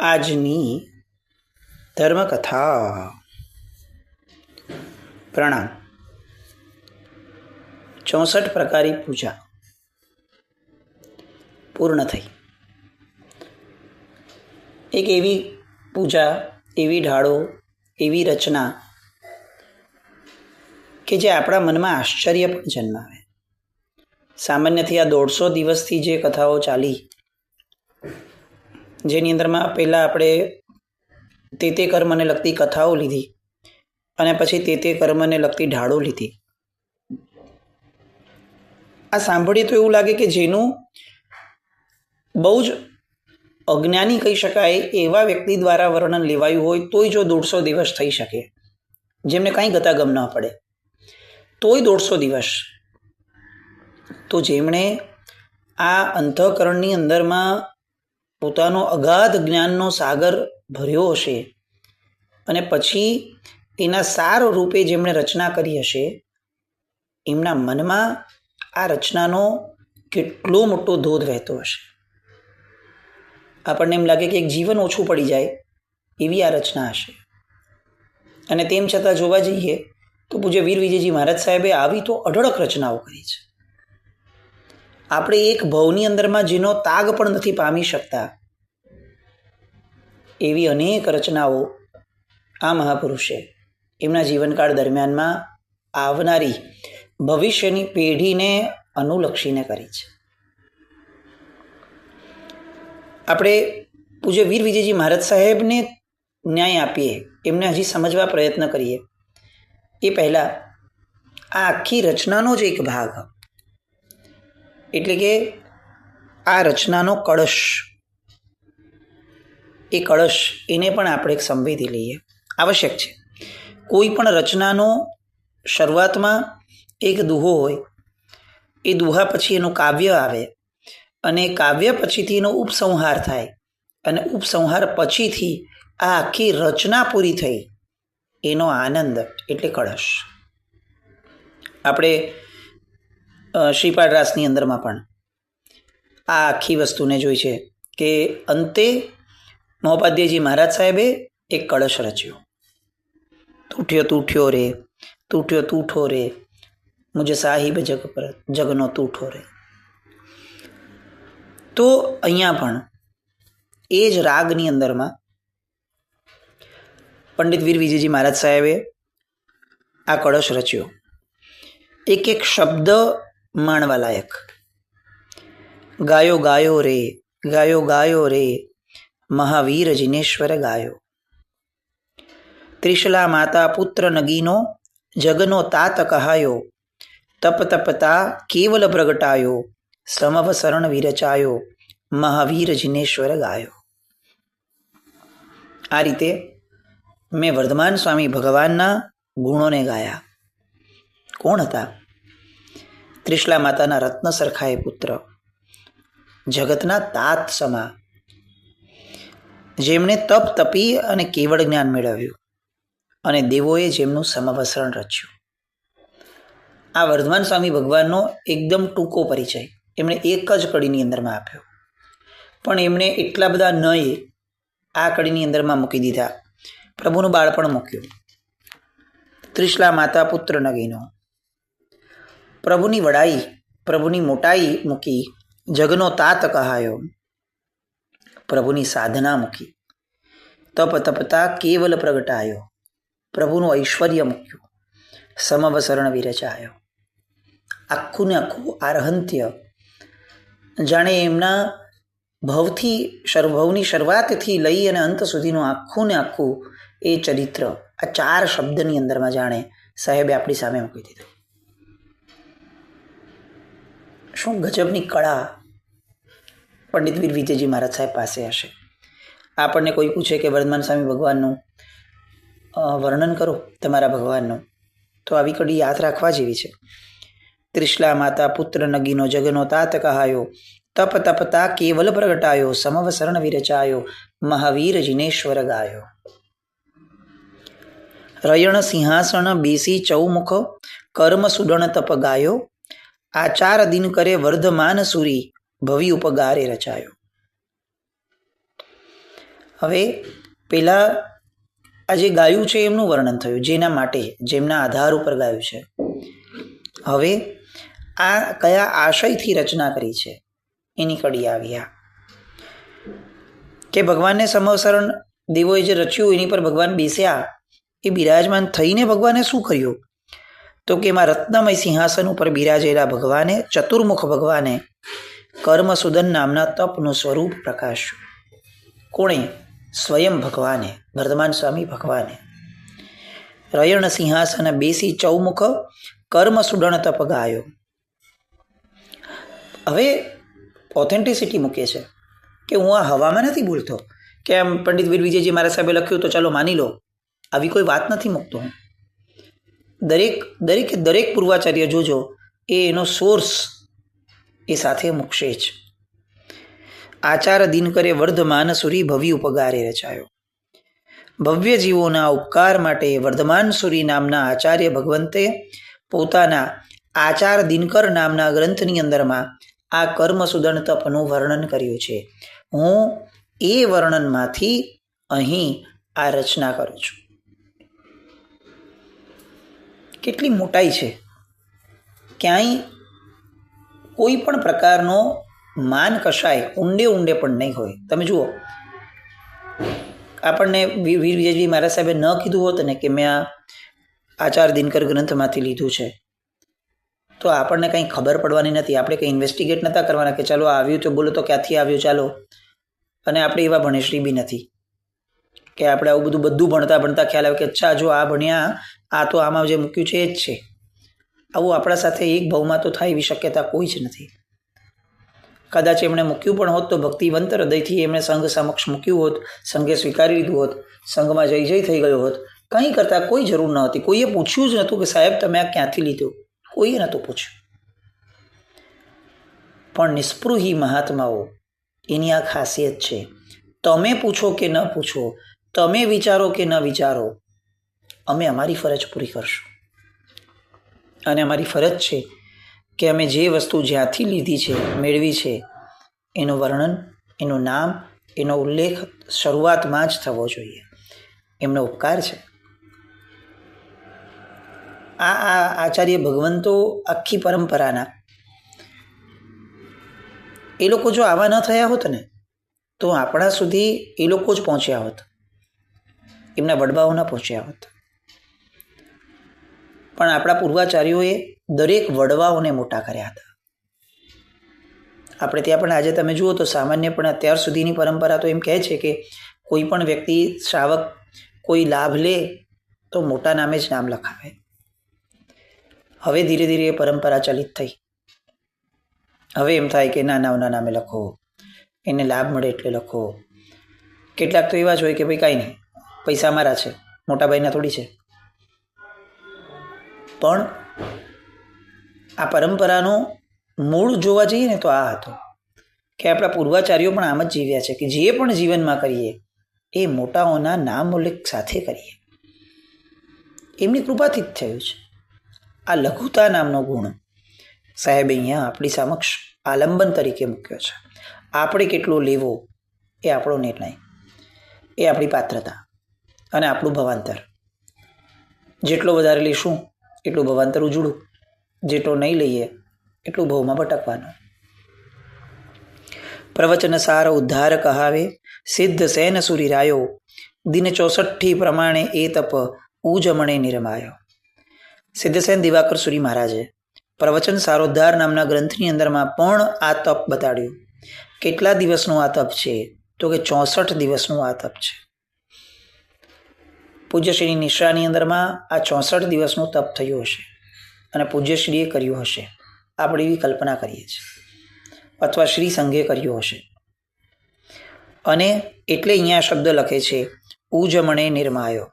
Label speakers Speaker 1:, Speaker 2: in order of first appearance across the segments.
Speaker 1: આજની ધર્મકથા. પ્રણામ. 64 પ્રકારી પૂજા પૂર્ણ થઈ. એક એવી પૂજા, એવી ઢાળો, એવી રચના કે જે આપણા મનમાં આશ્ચર્ય પણ જન્માવે. સામાન્યથી આ 150 દિવસથી જે કથાઓ ચાલી, જેની અંદરમાં પહેલાં આપણે તે કર્મને લગતી કથાઓ લીધી અને પછી તે કર્મને લગતી ઢાળો લીધી. આ સાંભળીએ તો એવું લાગે કે જેનું બહુ જ અજ્ઞાની કહી શકાય એવા વ્યક્તિ દ્વારા વર્ણન લેવાયું હોય તોય જો 150 દિવસ થઈ શકે, જેમને કાંઈ ગતાગમ ન પડે તોય 150 દિવસ, તો જેમણે આ અંતઃકરણની અંદરમાં પોતાનો અગાધ જ્ઞાનનો સાગર ભર્યો હશે અને પછી એના સાર રૂપે જેમણે રચના કરી હશે, એમના મનમાં આ રચનાનો કેટલો મોટો ધોધ વહેતો હશે. આપણને એમ લાગે કે એક જીવન ઓછું પડી જાય એવી આ રચના હશે. અને તેમ છતાં જોવા જઈએ તો પૂજ્ય વીર વિજયજી મહારાજ સાહેબે આવી તો અઢળક રચનાઓ કરી છે. આપણે એક ભવની અંદરમાં જેનો તાગ પણ નથી પામી શકતા એવી અનેક રચનાઓ આ મહાપુરુષે એમના જીવનકાળ દરમિયાનમાં આવનારી ભવિષ્યની પેઢીને અનુલક્ષીને કરી છે. આપણે પૂજ્ય વીર વિજયજી મહારાજ સાહેબને ન્યાય આપીએ, એમને હજી સમજવા પ્રયત્ન કરીએ એ પહેલાં આ આખી રચનાનો જ એક ભાગ, એટલે કે આ રચનાનો કળશ, એ કળશ એને પણ આપણે એક સંવેદી લઈએ. આવશ્યક છે. કોઈ પણ રચનાનો શરૂઆતમાં એક દુહો હોય, એ દુહા પછી એનું કાવ્ય આવે અને કાવ્ય પછીથી એનો ઉપસંહાર થાય અને ઉપસંહાર પછીથી આ આખી રચના પૂરી થઈ એનો આનંદ એટલે કળશ. આપણે શ્રીપાદ રાસની અંદરમાં પણ આ આખી વસ્તુને જોઈ છે કે અંતે મહોપાધ્યાયજી મહારાજ સાહેબે એક કળશ રચ્યો. તૂટ્યો તૂટ્યો રે, તૂટ્યો તૂઠો રે, મુજે સાહિબ જગ પર જગનો તૂઠો રે. તો અહીંયા પણ એ જ રાગની અંદરમાં પંડિત વીર વિજયજી મહારાજ સાહેબે આ કળશ રચ્યો. એક એક શબ્દ માણવા લાયક. ગાયો ગાયો રે, ગાયો ગાયો રે, મહાવીર જિનેશ્વર ગાયો. ત્રિશલા માતા પુત્ર નગીનો, જગનો તાત કહાયો, તપ તપતા કેવલ પ્રગટાયો, સમવસરણ વિરચાયો, મહાવીર જિનેશ્વર ગાયો. આ રીતે મેં વર્ધમાન સ્વામી ભગવાનના ગુણોને ગાયા. કોણ હતા? ત્રિશલા માતાના રત્ન સરખાએ પુત્ર, જગતના તાત સમા, જેમણે તપ તપી અને કેવળ જ્ઞાન મેળવ્યું અને દેવોએ જેમનું સમવસરણ રચ્યું. આ વર્ધમાન સ્વામી ભગવાનનો એકદમ ટૂંકો પરિચય એમણે એક જ કડીની અંદરમાં આપ્યો, પણ એમણે એટલા બધા નય આ કડીની અંદરમાં મૂકી દીધા. પ્રભુનું બાળપણ મૂક્યું, ત્રિશલા માતા પુત્ર નગીનો, પ્રભુની વડાઈ, પ્રભુની મોટાઈ મૂકી, જગનો તાત કહાયો, પ્રભુની સાધના મૂકી, તપ તપતા કેવલ પ્રગટાયો, પ્રભુનું ઐશ્વર્ય મૂક્યું, સમવસરણ વિરચાયો. આખું ને આખું આરહંત્ય, જાણે એમના ભવની શરૂઆતથી લઈ અને અંત સુધીનું આખું ને આખું એ ચરિત્ર આ 4 શબ્દની અંદરમાં જાણે સાહેબે આપણી સામે મૂકી દીધું. શું ગજબની કળા પંડિત વીર વિજયજી મહારાજ સાહેબ પાસે હશે. આપણને કોઈ પૂછે કે વર્ધમાન સ્વામી ભગવાનનું વર્ણન કરો, તમારા ભગવાનનું, તો આવી કડી યાદ રાખવા જેવી છે. ત્રિશલા માતા પુત્ર નગીનો, જગનો તાત કહાયો, તપ તપતા કેવલ પ્રગટાયો, સમવસરણ વિરચાયો, મહાવીર જિનેશ્વર ગાયો. રયણ સિંહાસન બેસી ચૌમુખ, કર્મ સુડણ તપ ગાયો, આચાર દિન કરે વર્ધમાન સુરી, ભવિ ઉપગારે રચાયો. હવે પેલા આ જે ગાયું છે એમનું વર્ણન થયું, જેના માટે, જેમના આધાર ઉપર ગાયું છે. હવે આ કયા આશયથી રચના કરી છે એની કડી આવી. કે ભગવાનને સમવસરણ દેવોએ જે રચ્યું એની પર ભગવાન બેસ્યા, એ બિરાજમાન થઈને ભગવાને શું કર્યું? તો કે એમાં રત્નમય સિંહાસન ઉપર બિરાજેલા ભગવાને, ચતુર્મુખ ભગવાને કર્મસુદન નામના તપનું સ્વરૂપ પ્રકાશ્યું. કોણે? સ્વયં ભગવાને, વર્ધમાન સ્વામી ભગવાને. રયણ સિંહાસન બેસી ચૌમુખ કર્મસુદન તપ ગાયો. હવે ઓથેન્ટિસિટી મૂકે છે કે હું આ હવામાં નથી બોલતો કે આમ પંડિત વીર વિજયજી મારા સાહેબે લખ્યું તો ચાલો માની લો, આવી કોઈ વાત નથી મૂકતો હું. દરેક પૂર્વાચાર્ય જોજો એ એનો સોર્સ એ સાથે મૂકશે જ. આચાર દિન કરે વર્ધમાન સુરી ભવ્ય ઉપગારે રચાયો. ભવ્ય જીવોના ઉપકાર માટે વર્ધમાન સુરી નામના આચાર્ય ભગવંતે પોતાના આચાર દિનકર નામના ગ્રંથની અંદરમાં આ કર્મસુદન તપનું વર્ણન કર્યું છે. હું એ વર્ણનમાંથી અહીં આ રચના કરું છું. કેટલી મોટાઈ છે! ક્યાંય કોઈ પણ પ્રકારનો માન કશાય ઊંડે પણ નહીં હોય. તમે જુઓ, આપણને વીર વિજયજી મહારાજ સાહેબે ન કીધું હોત ને કે મેં આ આચાર દિનકર ગ્રંથમાંથી લીધું છે, તો આપણને કંઈ ખબર પડવાની નથી. આપણે કંઈ ઇન્વેસ્ટિગેટ નહોતા કરવાના કે ચાલો આવ્યું તો બોલો તો ક્યાંથી આવ્યું ચાલો. અને આપણે એવા ભણેશ્રી બી નથી કે આપણે આવું બધું ભણતા ખ્યાલ આવે કે અચ્છા જો આ ભણ્યા, આ તો આમાં જે મૂક્યું છે એ જ છે. આવું આપણા સાથે એક ભાવમાં તો થાય એવી શક્યતા કોઈ જ નથી. કદાચ એમણે મૂક્યું પણ હોત તો ભક્તિવંત હૃદયથી એમણે સંઘ સમક્ષ મૂક્યું હોત, સંઘે સ્વીકારી લીધું હોત, સંઘમાં જય થઈ ગયો હોત. કંઈ કરતાં કોઈ જરૂર ન હતી. કોઈએ પૂછ્યું જ નહોતું કે સાહેબ તમે આ ક્યાંથી લીધું, કોઈએ નહોતું પૂછ્યું. પણ નિસ્પૃહી મહાત્માઓ, એની આ ખાસિયત છે. તમે પૂછો કે ન પૂછો, તમે વિચારો કે ન વિચારો, અમે અમારી ફરજ પૂરી કરશું. અને અમારી ફરજ છે કે અમે જે વસ્તુ જ્યાંથી લીધી છે, મેળવી છે, એનું વર્ણન, એનું નામ, એનો ઉલ્લેખ શરૂઆતમાં જ થવો જોઈએ. એમનો ઉપકાર છે. આ આચાર્ય ભગવંતો આખી પરંપરાના, એ લોકો જો આવા ન થયા હોત ને તો આપણા સુધી એ લોકો જ પહોંચ્યા હોત, એમના વડવાઓ ન પહોંચ્યા હોત. પણ આપણા પૂર્વાચાર્યોએ દરેક વડવાઓને મોટા કર્યા હતા. આપણે ત્યાં પણ આજે તમે જુઓ તો સામાન્ય પણ અત્યાર સુધીની પરંપરા તો એમ કહે છે કે કોઈ પણ વ્યક્તિ, શ્રાવક કોઈ લાભ લે તો મોટા નામે જ નામ લખાવે. હવે ધીરે ધીરે એ પરંપરા ચલિત થઈ. હવે એમ થાય કે નાનાઓના નામે લખો, એને લાભ મળે એટલે લખો. કેટલાક તો એવા જ હોય કે ભાઈ કાંઈ નહીં, પૈસા મારા છે, મોટા ભાઈના થોડી છે. પણ આ પરંપરાનો મૂળ જોવા જઈએ ને તો આ હતો કે આપણા પૂર્વાચાર્યો પણ આમ જ જીવ્યા છે કે જે પણ જીવનમાં કરીએ એ મોટાઓના નામ ઉલ્લેખ સાથે કરીએ. એમની કૃપાથી જ થયું છે. આ લઘુતા નામનો ગુણ સાહેબે અહીંયા આપણી સમક્ષ આલંબન તરીકે મૂક્યો છે. આપણે કેટલો લેવો એ આપણો નિર્ણય, એ આપણી પાત્રતા અને આપણું ભવાંતર. જેટલો વધારે લઈશું એટલું ભવાંતર ઉજળું, જેટલો નહીં લઈએ એટલું ભવમાં ભટકવાનું. પ્રવચન સાર ઉદ્ધાર કહાવે, સિદ્ધ સેન સુરી રાયો, દિન 64 પ્રમાણે એ તપ ઉજમણે નિરમાયો. સિદ્ધસેન દિવાકર સુરી મહારાજે પ્રવચન સારોદ્ધાર નામના ગ્રંથની અંદરમાં પણ આ તપ બતાડ્યું. કેટલા દિવસનું આ તપ છે? તો કે 64 દિવસનું આ તપ છે. પૂજ્યશ્રીની નિશ્રાની અંદરમાં આ 64 દિવસનું તપ થયું હશે અને પૂજ્યશ્રીએ કર્યું હશે. આપણે એવી કલ્પના કરીએ છીએ, અથવા શ્રી સંઘે કર્યું હશે. અને એટલે અહીંયા શબ્દ લખે છે ઉજમણે નિર્માયો.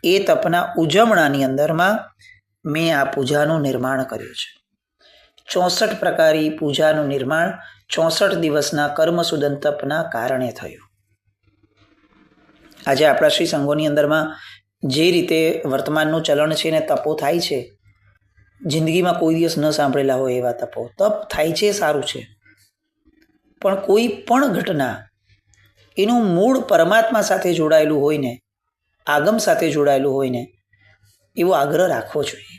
Speaker 1: એ તપના ઉજમણાની અંદરમાં મેં આ પૂજાનું નિર્માણ કર્યું છે. 64 પ્રકારી પૂજાનું નિર્માણ 64 દિવસના કર્મસુદન તપના કારણે થયું. આજે આપણા શ્રી સંઘોની અંદરમાં જે રીતે વર્તમાનનું ચલણ છે ને તપો થાય છે, જિંદગીમાં કોઈ દિવસ ન સાંભળેલા હોય એવા તપ થાય છે, સારું છે. પણ કોઈ પણ ઘટના એનું મૂળ પરમાત્મા સાથે જોડાયેલું હોય ને, આગમ સાથે જોડાયેલું હોય ને, એવો આગ્રહ રાખવો જોઈએ.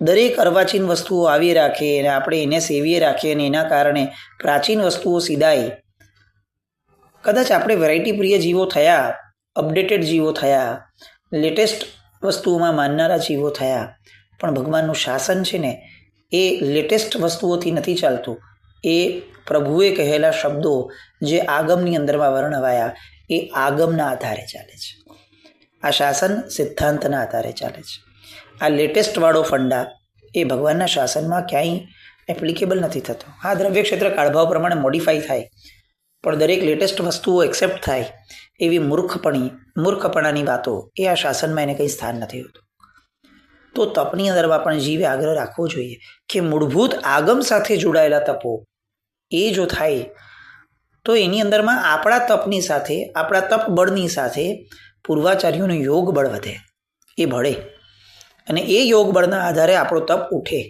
Speaker 1: દરેક અર્વાચીન વસ્તુઓ આવી રાખે અને આપણે એને સેવીએ રાખીએ અને એના કારણે પ્રાચીન વસ્તુઓ સીધાય. કદાચ આપણે વેરાયટી પ્રિય જીવો થયા, અપડેટેડ જીવો થયા, લેટેસ્ટ વસ્તુઓમાં માનનારા જીવો થયા, પણ ભગવાનનું શાસન છે ને એ લેટેસ્ટ વસ્તુઓથી નથી ચાલતું. એ પ્રભુએ કહેલા શબ્દો જે આગમની અંદરમાં વર્ણવાયા એ આગમના આધારે ચાલે છે. આ શાસન સિદ્ધાંતના આધારે ચાલે છે. આ લેટેસ્ટવાળો ફંડા એ ભગવાનના શાસનમાં ક્યાંય એપ્લિકેબલ નથી થતો. હા, દ્રવ્ય ક્ષેત્ર કાળભાવ પ્રમાણે મોડિફાઈ થાય, પણ દરેક લેટેસ્ટ વસ્તુઓ એક્સેપ્ટ થાય એવી મૂર્ખપણાની વાતો એ આ શાસનમાં એને કંઈ સ્થાન નથી હોતું. તો તપની અંદરમાં પણ જીવે આગ્રહ રાખવો જોઈએ કે મૂળભૂત આગમ સાથે જોડાયેલા તપો એ જો થાય તો એની અંદરમાં આપણા તપની સાથે, આપણા તપ બળની સાથે પૂર્વાચાર્યોનું યોગ બળ વધે, એ ભળે અને એ યોગ બળના આધારે આપણો તપ ઉઠે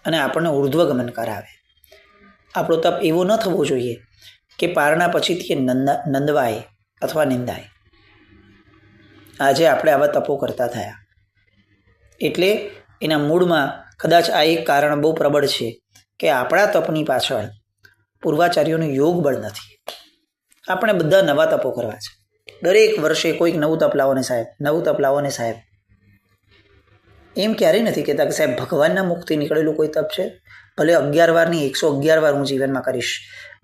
Speaker 1: અને આપણને ઉર્ધ્વગમન કરાવે. આપણો તપ એવો ન થવો જોઈએ કે પારણા પછીથી નંદવાય અથવા નિંદાય. આજે આપણે આવા તપો કરતા થયા એટલે એના મૂળમાં કદાચ આ એક કારણ બહુ પ્રબળ છે કે આપણા તપની પાછળ પૂર્વાચાર્યોનું યોગ બળ નથી. આપણે બધા નવા તપો કરવા છે. દરેક વર્ષે કોઈક નવું તપ લાવો ને સાહેબ, નવું તપ લાવો ને સાહેબ. એમ ક્યારેય નથી કહેતા કે સાહેબ ભગવાનના મુખથી નીકળેલું કોઈ તપ છે, ભલે 11 વારની 111 વાર હું જીવનમાં કરીશ.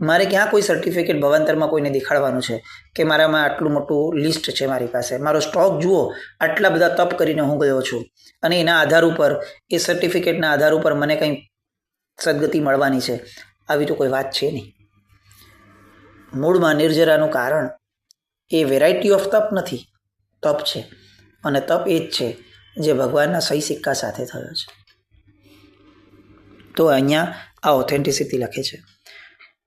Speaker 1: મારે ક્યાં કોઈ સર્ટિફિકેટ ભવાંતરમાં કોઈને દેખાડવાનું છે કે મારામાં આટલું મોટું લિસ્ટ છે, મારી પાસે મારો સ્ટોક જુઓ, આટલા બધા તપ કરીને હું ગયો છું અને એના આધાર ઉપર, એ સર્ટિફિકેટના આધાર ઉપર મને કંઈ સદગતિ મળવાની છે, આવી તો કોઈ વાત છે નહીં. મૂળમાં નિર્જરાનું કારણ એ વેરાયટી ઓફ તપ નથી, તપ છે. અને તપ એ જ છે જે ભગવાનના સહી સિક્કા સાથે થયો છે. તો અહીંયા આ ઓથેન્ટિસિટી લખે છે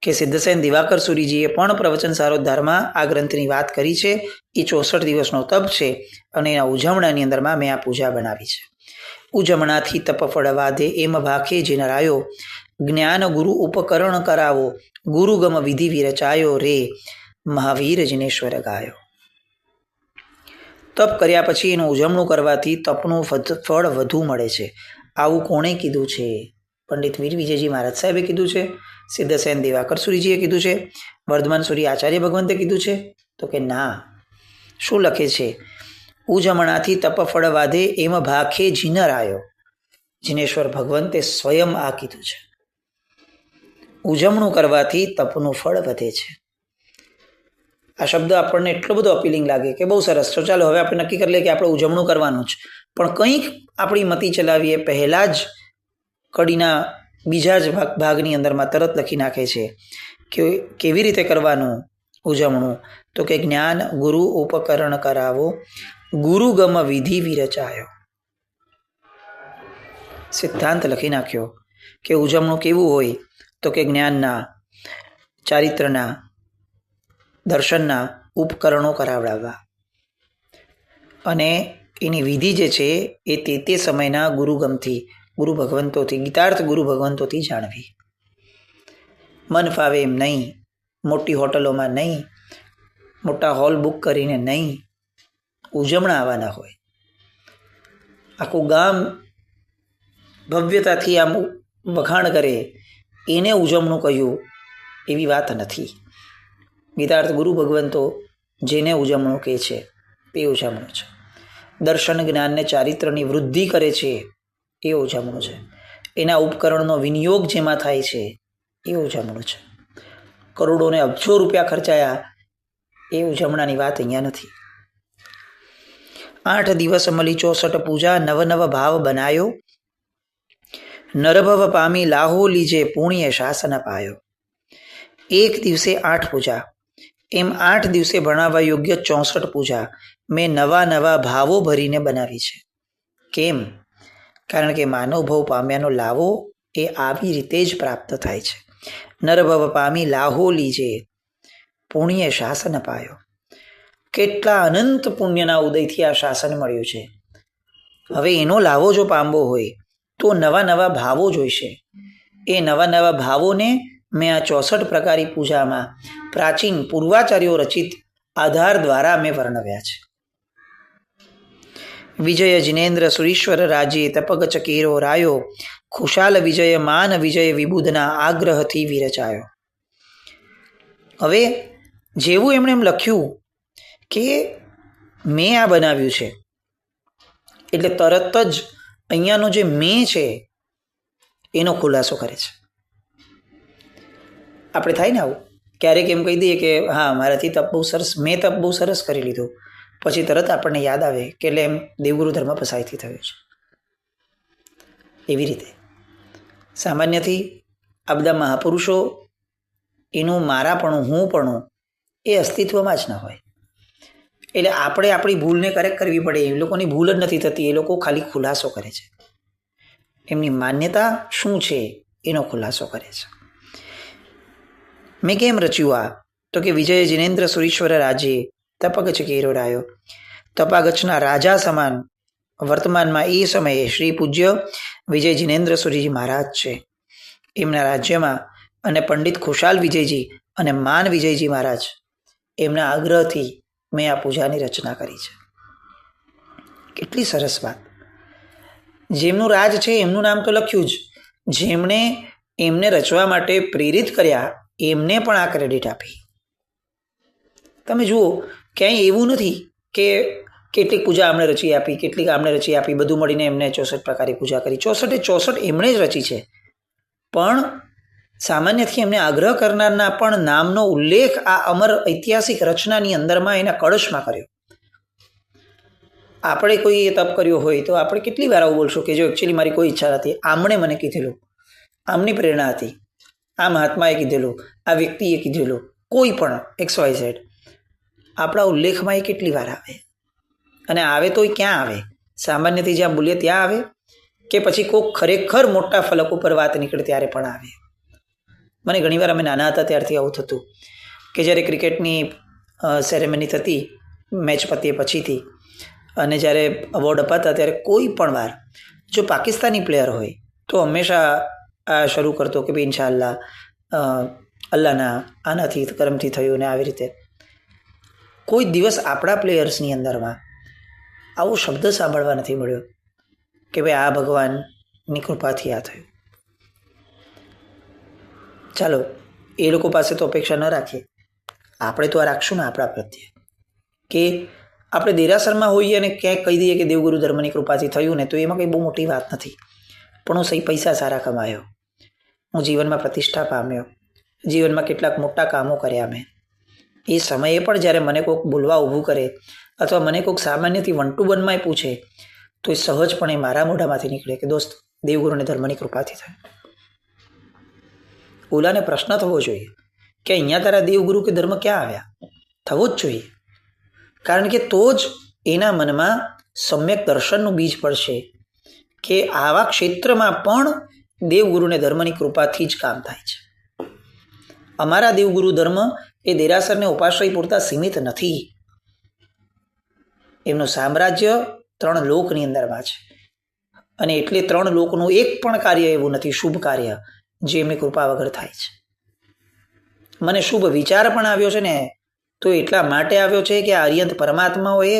Speaker 1: કે સિદ્ધસેન દિવાકર સુરીજીએ પણ પ્રવચન સારોદ્ધારમાં આ ગ્રંથની વાત કરી છે. એ 64 દિવસનો તપ છે અને એના ઉજવણાની અંદરમાં મેં આ પૂજા બનાવી છે. ઉજમણાથી તપ ફળ વાધે એમ ભાખે જીન રાયો, જ્ઞાન ગુરુ ઉપકરણ કરાવો, ગુરુગમ વિધિ વિરચાયો રે, મહાવીર જિનેશ્વર ગાયો. તપ કર્યા પછી એનું ઉજવણું કરવાથી તપનું ફળ વધુ મળે છે. આવું કોણે કીધું છે? પંડિત વીર વિજયજી મહારાજ સાહેબે કીધું છે, સિદ્ધસેન દિવાકર સુરીજીએ કીધું છે, વર્ધમાન સુરી આચાર્ય ભગવંતે કીધું છે? તો કે ના. શું લખે છે? ઉજમણાથી તપ ફળ વાધે એમ ભાખે જીનર આયો. જીનેશ્વર ભગવંતે સ્વયં આ કીધું છે. ઉજવણું કરવાથી તપનું ફળ વધે છે. આ શબ્દ આપણને એટલો બધો અપીલિંગ લાગે કે બહુ સરસ, તો ચાલો હવે આપણે નક્કી કરી લઈએ કે આપણે ઉજવણું કરવાનું જ. પણ કંઈક આપણી મતી ચલાવીએ પહેલાં જ કડીના બીજા જ ભાગની અંદરમાં તરત લખી નાખે છે કે કેવી રીતે કરવાનું ઉજવણું. તો કે જ્ઞાન ગુરુ ઉપકરણ કરાવો, ગુરુગમ વિધિ વિરચાયો. સિદ્ધાંત લખી નાખ્યો કે ઉજવણું કેવું હોય? તો કે જ્ઞાનના, ચારિત્રના, દર્શનના ઉપકરણો કરાવડાવવા અને એની વિધિ જે છે એ તે સમયના ગુરુગમથી, ગુરુ ભગવંતોથી, ગીતાર્થ ગુરુ ભગવંતોથી જાણવી. મન ફાવે એમ નહીં, મોટી હોટલોમાં નહીં, મોટા હોલ બુક કરીને નહીં, ઉજવણા આવવાના હોય. આખું ગામ ભવ્યતાથી આમ વખાણ કરે એને ઉજવણું કહ્યું એવી વાત નથી. ગીતાર્થ ગુરુ ભગવંતો જેને ઉજવણું કહે છે તે ઉજવણું છે. દર્શન જ્ઞાનને ચારિત્રની વૃદ્ધિ કરે છે એ ઉજવણું છે. એના ઉપકરણનો વિનિયોગ જેમાં થાય છે એ ઉજવણું છે. કરોડોને અબજો રૂપિયા ખર્ચાયા એ ઉજવણાની વાત અહીંયા નથી. 8 દિવસ મળી 64 પૂજા, નવ નવ ભાવ બનાયો, નરભવ પામી લાહો લીજે પુણ્ય શાસન પાયો. એક દિવસે 8 પૂજા, એમ 8 દિવસે ભણાવવા યોગ્ય 64 પૂજા મેં નવા નવા ભાવો ભરીને બનાવી છે. કેમ? કારણ કે માનવ ભવ પામ્યાનો લાવો એ આવી રીતે જ પ્રાપ્ત થાય છે. નરભવ પામી લાહો લીજે પુણ્ય શાસન પાયો. કેટલા અનંત પુણ્યના ઉદયથી આ શાસન મળ્યું છે. હવે એનો લાવો જો પામવો હોય તો નવા નવા ભાવો જોઈશે. એ નવા નવા ભાવોને મેં આ 64 પ્રકારી પૂજામાં પ્રાચીન પૂર્વાચાર્યો રચિત આધાર દ્વારા મેં વર્ણવ્યા છે. વિજય જિનેન્દ્ર સુરીશ્વર રાજ્ય તપગચ કેરો રાયો ખુશાલ વિજય માન વિજય વિબુધના આગ્રહથી વિરચાયો. હવે જેવું એમણે એમ લખ્યું કે મેં આ બનાવ્યું છે એટલે તરત જ અહીંયાનો જે મેં છે એનો ખુલાસો કરે છે. આપણે થાય ને આવું ક્યારેક એમ કહી દઈએ કે હા મારાથી તપ બહુ સરસ, મેં તપ બહુ સરસ કરી લીધું, પછી તરત આપણને યાદ આવે કે એટલે એમ દેવગુરુ ધર્મ પસાયથી થયો છે. એવી રીતે સામાન્યથી આ બધા મહાપુરુષો એનું મારાપણું, હુંપણું એ અસ્તિત્વમાં જ ન હોય. એટલે આપણે આપણી ભૂલને કરેક્ટ કરવી પડે. એ લોકોની ભૂલ જ નથી થતી, એ લોકો ખાલી ખુલાસો કરે છે. એમની માન્યતા શું છે એનો ખુલાસો કરે છે. મેં કેમ રચ્યું આ? તો કે વિજય જિનેન્દ્ર સુરીશ્વર રાજ્ય તપગચ કેરો રાયો. તપાગચના રાજા સમાન વર્તમાનમાં એ સમયે શ્રી પૂજ્ય વિજય જિનેન્દ્ર સુરીજી મહારાજ છે. એમના રાજ્યમાં અને પંડિત ખુશાલ વિજયજી અને માન વિજયજી મહારાજ એમના આગ્રહથી મેં આ પૂજાની રચના કરી છે. કેટલી સરસ વાત! જેમનું રાજ છે એમનું નામ તો લખ્યું જ, જેમણે એમને રચવા માટે પ્રેરિત કર્યા એમને પણ આ ક્રેડિટ આપી. તમે જુઓ ક્યાંય એવું નથી કે કેટલીક પૂજા આમણે રચી આપી, કેટલીક આમણે રચી આપી, બધું મળીને એમને 64 પ્રકારે પૂજા કરી. 64 એમણે જ રચી છે, પણ સામાન્યથી એમને આગ્રહ કરનારના પણ નામનો ઉલ્લેખ આ અમર ઐતિહાસિક રચનાની અંદરમાં એના કળશમાં કર્યો. આપણે કોઈ તપ કર્યો હોય તો આપણે કેટલી વાર આવું બોલશું કે જો એકચ્યુઅલી મારી કોઈ ઈચ્છા નથી, આમણે મને કીધેલું, આમની પ્રેરણા હતી, આ મહાત્માએ કીધેલું, આ વ્યક્તિએ કીધેલું, કોઈ પણ XYZ આપણા ઉલ્લેખમાં એ કેટલી વાર આવે. અને આવે તો એ ક્યાં આવે? સામાન્યથી જ્યાં બોલીએ ત્યાં આવે કે પછી કોઈક ખરેખર મોટા ફલક ઉપર વાત નીકળે ત્યારે પણ આવે. મને ઘણીવાર અમે નાના હતા ત્યારથી આવું થતું કે જ્યારે ક્રિકેટની સેરેમની થતી મેચ પતીએ પછીથી, અને જ્યારે અવોર્ડ અપાતા ત્યારે કોઈ પણ વાર જો પાકિસ્તાની પ્લેયર હોય તો હંમેશા આ શરૂ કરતો કે ભાઈ ઇન્શાઅલ્લાહ અલ્લાહના આનાથી કરમથી થયું. ને આવી રીતે કોઈ દિવસ આપણા પ્લેયર્સની અંદરમાં આવો શબ્દ સાંભળવા નથી મળ્યો કે ભાઈ આ ભગવાનની કૃપાથી આ થયું. ચાલો એ લોકો પાસે તો અપેક્ષા ન રાખીએ, આપણે તો આ રાખશું ને આપણા પ્રત્યે કે આપણે દેરાસરમાં હોઈએ અને ક્યાંક કહી દઈએ કે દેવગુરુ ધર્મની કૃપાથી થયું ને, તો એમાં કંઈ બહુ મોટી વાત નથી. પણ હું સહી પૈસા સારા કમાયો, હું જીવનમાં પ્રતિષ્ઠા પામ્યો, જીવનમાં કેટલાક મોટા કામો કર્યા મેં. એ સમયે પણ જ્યારે મને કોઈક બોલવા ઊભું કરે અથવા મને કોઈક સામાન્યથી 1 to 1 માં પૂછે તો એ સહજપણે મારા મોઢામાંથી નીકળે કે દોસ્ત દેવગુરુને ધર્મની કૃપાથી થયું. ઓલાને પ્રશ્ન થવો જોઈએ કે અહીંયા તારા દેવગુરુ કે ધર્મ ક્યાં આવ્યા? થવો જ જોઈએ, કારણ કે તો જ એના મનમાં સમ્યક દર્શનનું બીજ પડશે કે આવા ક્ષેત્રમાં પણ દેવગુરુને ધર્મની કૃપાથી જ કામ થાય છે. અમારા દેવગુરુ ધર્મ એ દેરાસરને ઉપાશ્રય પૂરતા સીમિત નથી. એમનું સામ્રાજ્ય 3 લોકની અંદરમાં છે, અને એટલે 3 લોકનું એક પણ કાર્ય એવું નથી, શુભ કાર્ય, જે એમની કૃપા વગર થાય છે. મને શુભ વિચાર પણ આવ્યો છે ને, તો એટલા માટે આવ્યો છે કે આર્યંત પરમાત્માઓએ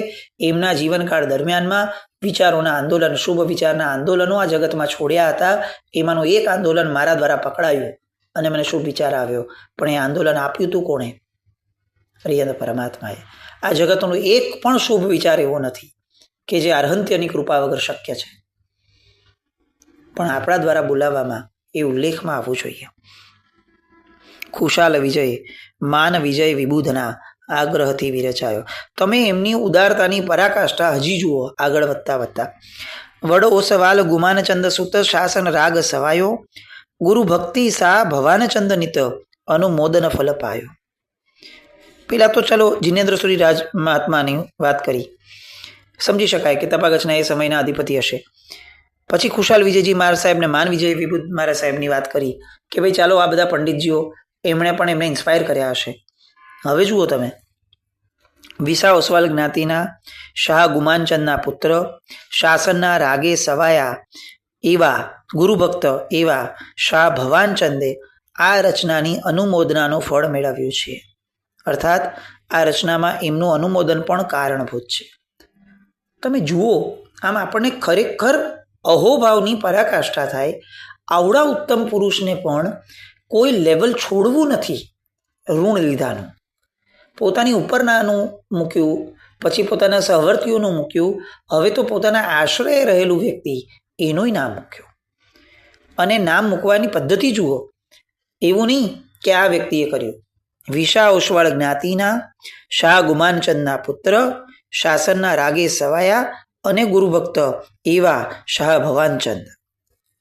Speaker 1: એમના જીવનકાળ દરમિયાનમાં વિચારોના આંદોલન, શુભ વિચારના આંદોલનો આ જગતમાં છોડ્યા હતા. એમાંનું એક આંદોલન મારા દ્વારા પકડાયું અને મને શુભ વિચાર આવ્યો. પણ એ આંદોલન આપ્યું હતું કોણે? આર્યંત પરમાત્માએ. આ જગતનો એક પણ શુભ વિચાર એવો નથી કે જે અર્હંત્યની કૃપા વગર શક્ય છે, પણ આપણા દ્વારા બોલાવવામાં એ ઉલ્લેખમાં આવવું જોઈએ. ખુશાલ વિજય માન વિજય વિબુધના આગ્રહથી વિરચાયો. તમે એમની ઉદારતાની પરાકાષ્ઠા હજી જુઓ આગળ વધતા. વડ ઓસવાલ ગુમાનચંદ સુત શાસન રાગ સવાયો ગુરુ ભક્તિ સા ભવાનચંદ નિત અનુમોદન ફલ પાયો. પેલા તો ચાલો જિનેન્દ્ર સુરી રાજ મહાત્માની વાત કરી, સમજી શકાય કે તપાગચના એ સમયના અધિપતિ હશે. પછી ખુશાલ વિજયજી મહારાજ સાહેબ ને માન વિજય વિબુધ મહારાજ સાહેબની વાત કરી કે ભાઈ ચાલો આ બધા પંડિતજીઓ એમણે પણ એમને ઇન્સ્પાયર કર્યા હશે. હવે જુઓ તમે, વિસા ઓસવાલ જ્ઞાતિના શાહ ગુમાનચંદના પુત્ર, શાસનના રાગે સવાયા એવા ગુરુભક્ત એવા શાહ ભવાનચંદે આ રચનાની અનુમોદનાનું ફળ મેળવ્યું છે. અર્થાત આ રચનામાં એમનું અનુમોદન પણ કારણભૂત છે. તમે જુઓ, આમ આપણને ખરેખર અહોભાવની પરાકાષ્ઠા થાય. આવડા ઉત્તમ પુરુષને પણ કોઈ લેવલ છોડવું નથી ઋણ લીધાનું. પોતાની ઉપરનાનું મૂક્યું, પછી પોતાના સહવર્તીઓનું મૂક્યું, હવે તો પોતાના આશ્રયે રહેલું વ્યક્તિ એનુંય નામ મૂક્યું. અને નામ મૂકવાની પદ્ધતિ જુઓ. એવું નહીં કે આ વ્યક્તિએ કર્યું. વિશા ઓસવાળ જ્ઞાતિના શાહ ગુમાનચંદના પુત્ર, શાસનના રાગે સવાયા અને ગુરુભક્ત એવા શાહ ભવાનચંદ.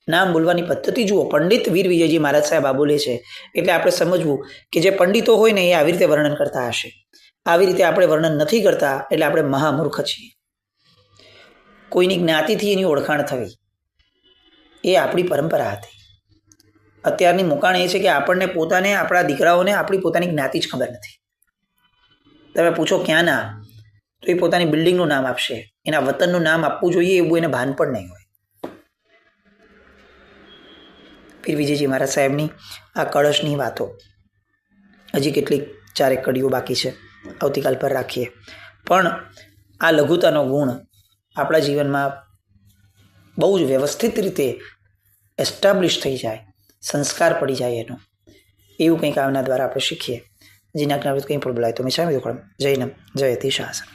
Speaker 1: નામ બોલવાની પદ્ધતિ જુઓ. પંડિત વીર વિજયજી મહારાજ સાહેબ આ બોલે છે એટલે આપણે સમજવું કે જે પંડિતો હોય ને એ આવી રીતે વર્ણન કરતા હશે. આવી રીતે આપણે વર્ણન નથી કરતા એટલે આપણે મહામૂર્ખ છીએ. કોઈની જ્ઞાતિથી એની ઓળખાણ થવી એ આપણી પરંપરા હતી. અત્યારની મુકાણ એ છે કે આપણને પોતાને, આપણા દીકરાઓને આપણી પોતાની જ્ઞાતિ જ ખબર નથી. તમે પૂછો ક્યાં ના, તો એ પોતાની બિલ્ડિંગનું નામ આપશે. એના વતનનું નામ આપવું જોઈએ એવું એને ભાન પણ નહીં હોય. પીર વિજયજી મહારાજ સાહેબની આ કળશની વાતો હજી કેટલીક 4 કડીઓ બાકી છે, આવતીકાલ પર રાખીએ. પણ આ લઘુતાનો ગુણ આપણા જીવનમાં બહુ જ વ્યવસ્થિત રીતે એસ્ટાબ્લિશ થઈ જાય, સંસ્કાર પડી જાય એનો, એવું કંઈક આના દ્વારા આપણે શીખીએ. જીના કંઈ પણ બોલાય તો મેં સામે દુખડમ. જય નમ જય યતિ શાસન.